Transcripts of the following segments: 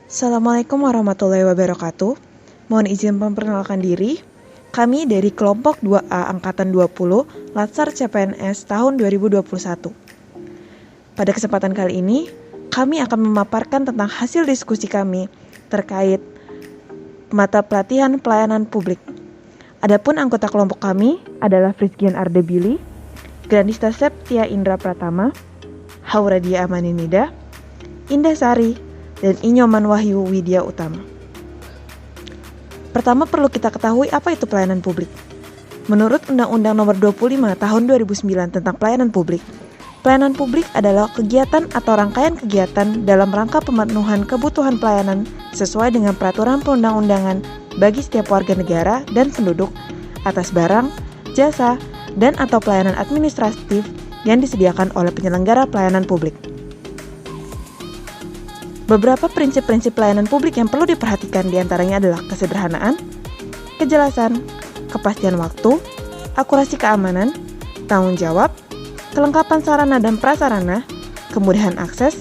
Assalamualaikum warahmatullahi wabarakatuh. Mohon izin memperkenalkan diri. Kami dari kelompok 2A Angkatan 20, Latsar CPNS tahun 2021. Pada kesempatan kali ini, kami akan memaparkan tentang hasil diskusi kami terkait mata pelatihan pelayanan publik. Adapun anggota kelompok kami adalah Frizkian Ardebili, Granista Septia Indra Pratama, Hauradia Amaninida, Indah Sari, dan Inyoman Wahyu Widya Utama. Pertama perlu kita ketahui apa itu pelayanan publik. Menurut Undang-Undang Nomor 25 Tahun 2009 tentang Pelayanan Publik, pelayanan publik adalah kegiatan atau rangkaian kegiatan dalam rangka pemenuhan kebutuhan pelayanan sesuai dengan peraturan perundang-undangan bagi setiap warga negara dan penduduk atas barang, jasa, dan atau pelayanan administratif yang disediakan oleh penyelenggara pelayanan publik. Beberapa prinsip-prinsip pelayanan publik yang perlu diperhatikan diantaranya adalah kesederhanaan, kejelasan, kepastian waktu, akurasi keamanan, tanggung jawab, kelengkapan sarana dan prasarana, kemudahan akses,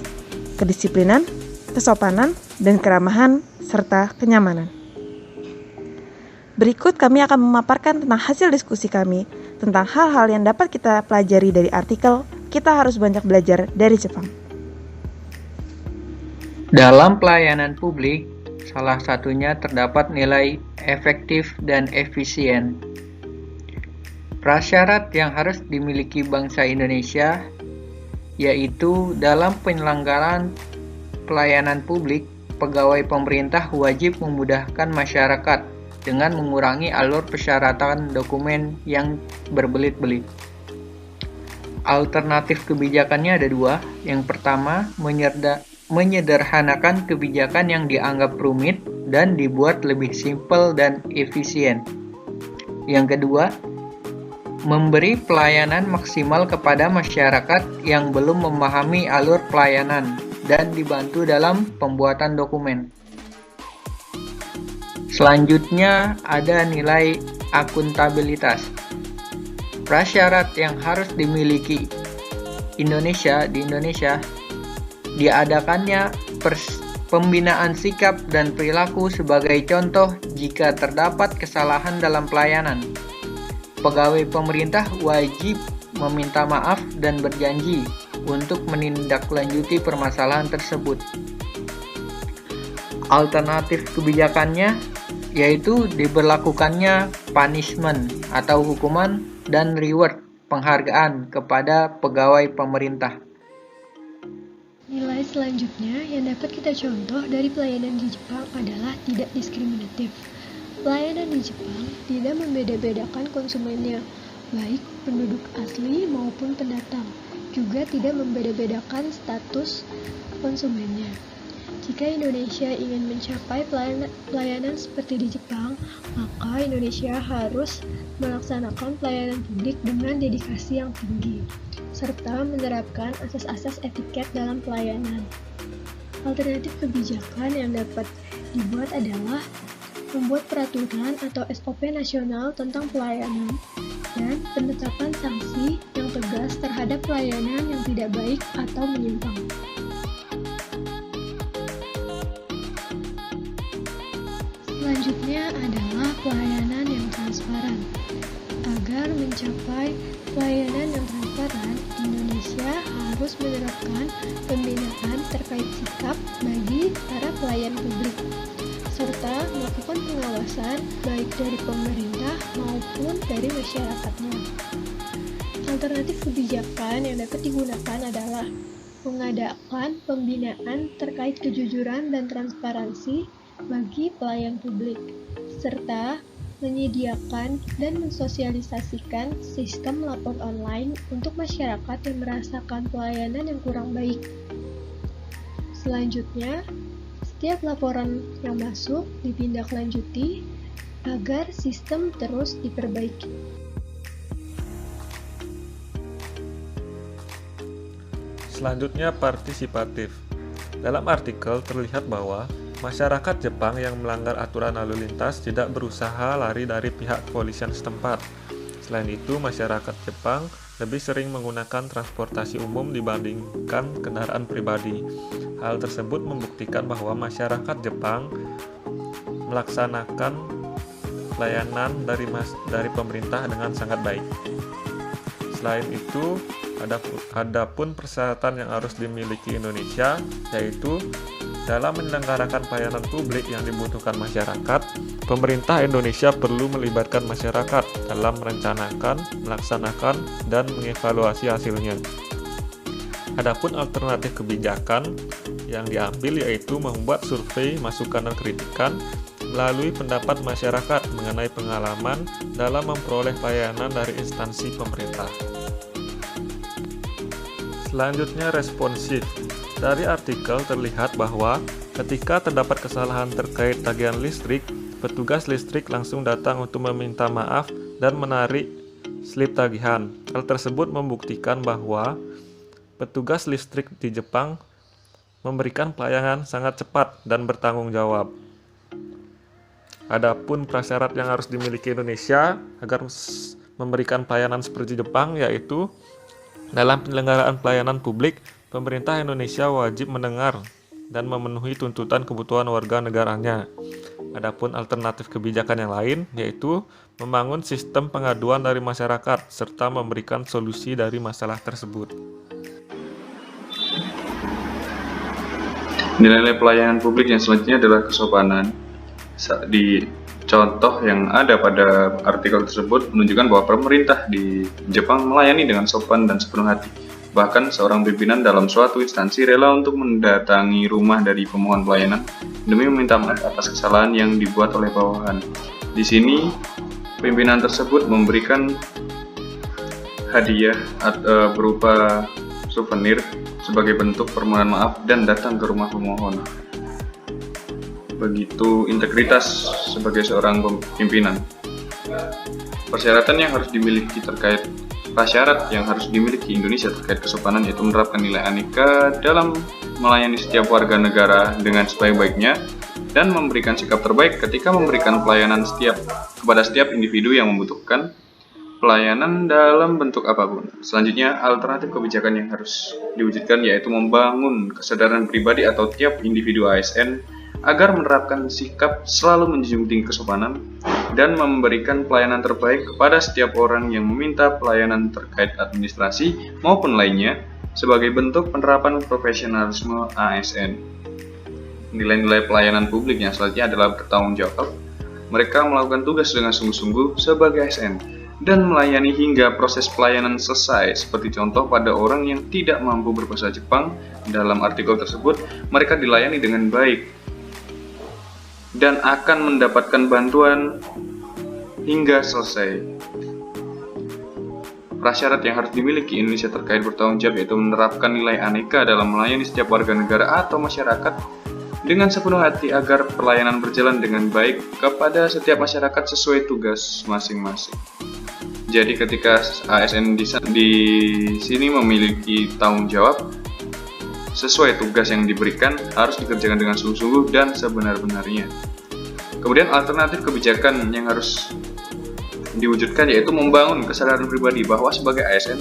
kedisiplinan, kesopanan, dan keramahan, serta kenyamanan. Berikut kami akan memaparkan tentang hasil diskusi kami tentang hal-hal yang dapat kita pelajari dari artikel "Kita Harus Banyak Belajar dari Jepang". Dalam pelayanan publik, salah satunya terdapat nilai efektif dan efisien. Prasyarat yang harus dimiliki bangsa Indonesia yaitu dalam penyelenggaraan pelayanan publik, pegawai pemerintah wajib memudahkan masyarakat dengan mengurangi alur persyaratan dokumen yang berbelit-belit. Alternatif kebijakannya ada dua. Yang pertama, menyederhanakan kebijakan yang dianggap rumit dan dibuat lebih simpel dan efisien. Yang kedua, memberi pelayanan maksimal kepada masyarakat yang belum memahami alur pelayanan dan dibantu dalam pembuatan dokumen. Selanjutnya ada nilai akuntabilitas. Prasyarat yang harus dimiliki di Indonesia diadakannya pembinaan sikap dan perilaku sebagai contoh jika terdapat kesalahan dalam pelayanan. Pegawai pemerintah wajib meminta maaf dan berjanji untuk menindaklanjuti permasalahan tersebut. Alternatif kebijakannya yaitu diberlakukannya punishment atau hukuman dan reward penghargaan kepada pegawai pemerintah. Nilai selanjutnya yang dapat kita contoh dari pelayanan di Jepang adalah tidak diskriminatif. Pelayanan di Jepang tidak membeda-bedakan konsumennya, baik penduduk asli maupun pendatang, juga tidak membeda-bedakan status konsumennya. Jika Indonesia ingin mencapai pelayanan seperti di Jepang, maka Indonesia harus melaksanakan pelayanan publik dengan dedikasi yang tinggi, serta menerapkan asas-asas etiket dalam pelayanan. Alternatif kebijakan yang dapat dibuat adalah membuat peraturan atau SOP nasional tentang pelayanan dan penetapan sanksi yang tegas terhadap pelayanan yang tidak baik atau menyimpang. Selanjutnya adalah pelayanan yang transparan. Agar mencapai pelayanan yang transparan, Indonesia harus menerapkan pembinaan terkait sikap bagi para pelayan publik, serta melakukan pengawasan baik dari pemerintah maupun dari masyarakatnya. Alternatif kebijakan yang dapat digunakan adalah mengadakan pembinaan terkait kejujuran dan transparansi bagi pelayan publik, serta menyediakan dan mensosialisasikan sistem lapor online untuk masyarakat yang merasakan pelayanan yang kurang baik. Selanjutnya, setiap laporan yang masuk ditindaklanjuti agar sistem terus diperbaiki. Selanjutnya, partisipatif. Dalam artikel terlihat bahwa masyarakat Jepang yang melanggar aturan lalu lintas tidak berusaha lari dari pihak kepolisian setempat. Selain itu, masyarakat Jepang lebih sering menggunakan transportasi umum dibandingkan kendaraan pribadi. Hal tersebut membuktikan bahwa masyarakat Jepang melaksanakan pelayanan dari pemerintah dengan sangat baik. Selain itu, adapun persyaratan yang harus dimiliki Indonesia, yaitu dalam menyelenggarakan pelayanan publik yang dibutuhkan masyarakat, pemerintah Indonesia perlu melibatkan masyarakat dalam merencanakan, melaksanakan, dan mengevaluasi hasilnya. Adapun alternatif kebijakan yang diambil yaitu membuat survei, masukan, dan kritikan melalui pendapat masyarakat mengenai pengalaman dalam memperoleh pelayanan dari instansi pemerintah. Selanjutnya, responsif. Dari artikel terlihat bahwa ketika terdapat kesalahan terkait tagihan listrik, petugas listrik langsung datang untuk meminta maaf dan menarik slip tagihan. Hal tersebut membuktikan bahwa petugas listrik di Jepang memberikan pelayanan sangat cepat dan bertanggung jawab. Adapun prasyarat yang harus dimiliki Indonesia agar memberikan pelayanan seperti Jepang, yaitu dalam penyelenggaraan pelayanan publik, pemerintah Indonesia wajib mendengar dan memenuhi tuntutan kebutuhan warga negaranya. Adapun alternatif kebijakan yang lain, yaitu membangun sistem pengaduan dari masyarakat serta memberikan solusi dari masalah tersebut. Nilai-nilai pelayanan publik yang selanjutnya adalah kesopanan. Di contoh yang ada pada artikel tersebut menunjukkan bahwa pemerintah di Jepang melayani dengan sopan dan sepenuh hati. Bahkan seorang pimpinan dalam suatu instansi rela untuk mendatangi rumah dari pemohon pelayanan demi meminta maaf atas kesalahan yang dibuat oleh bawahan. Di sini, pimpinan tersebut memberikan hadiah berupa souvenir sebagai bentuk permohonan maaf dan datang ke rumah pemohon. Begitu integritas sebagai seorang pimpinan. Prasyarat yang harus dimiliki Indonesia terkait kesopanan yaitu menerapkan nilai aneka dalam melayani setiap warga negara dengan sebaik-baiknya dan memberikan sikap terbaik ketika memberikan pelayanan kepada setiap individu yang membutuhkan pelayanan dalam bentuk apapun. Selanjutnya, alternatif kebijakan yang harus diwujudkan yaitu membangun kesadaran pribadi atau tiap individu ASN agar menerapkan sikap selalu menjunjung tinggi kesopanan dan memberikan pelayanan terbaik kepada setiap orang yang meminta pelayanan terkait administrasi maupun lainnya sebagai bentuk penerapan profesionalisme ASN. Nilai-nilai pelayanan publik yang selanjutnya adalah bertanggung jawab. Mereka melakukan tugas dengan sungguh-sungguh sebagai ASN dan melayani hingga proses pelayanan selesai. Seperti contoh pada orang yang tidak mampu berbahasa Jepang, dalam artikel tersebut mereka dilayani dengan baik dan akan mendapatkan bantuan hingga selesai. Prasyarat yang harus dimiliki Indonesia terkait bertanggung jawab yaitu menerapkan nilai aneka dalam melayani setiap warga negara atau masyarakat dengan sepenuh hati agar pelayanan berjalan dengan baik kepada setiap masyarakat sesuai tugas masing-masing. Jadi ketika ASN di sini memiliki tanggung jawab sesuai tugas yang diberikan harus dikerjakan dengan sungguh-sungguh dan sebenar-benarnya. Kemudian alternatif kebijakan yang harus diwujudkan yaitu membangun kesadaran pribadi bahwa sebagai ASN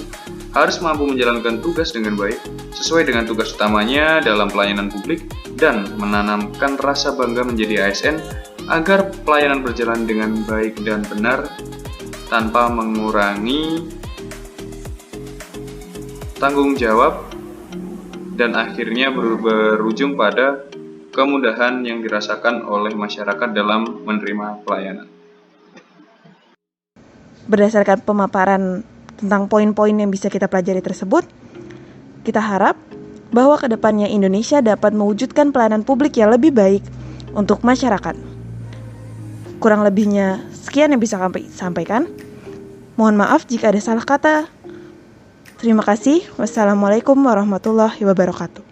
harus mampu menjalankan tugas dengan baik sesuai dengan tugas utamanya dalam pelayanan publik dan menanamkan rasa bangga menjadi ASN agar pelayanan berjalan dengan baik dan benar tanpa mengurangi tanggung jawab dan akhirnya berujung pada kemudahan yang dirasakan oleh masyarakat dalam menerima pelayanan. Berdasarkan pemaparan tentang poin-poin yang bisa kita pelajari tersebut, kita harap bahwa kedepannya Indonesia dapat mewujudkan pelayanan publik yang lebih baik untuk masyarakat. Kurang lebihnya sekian yang bisa kami sampaikan. Mohon maaf jika ada salah kata. Terima kasih. Wassalamualaikum warahmatullahi wabarakatuh.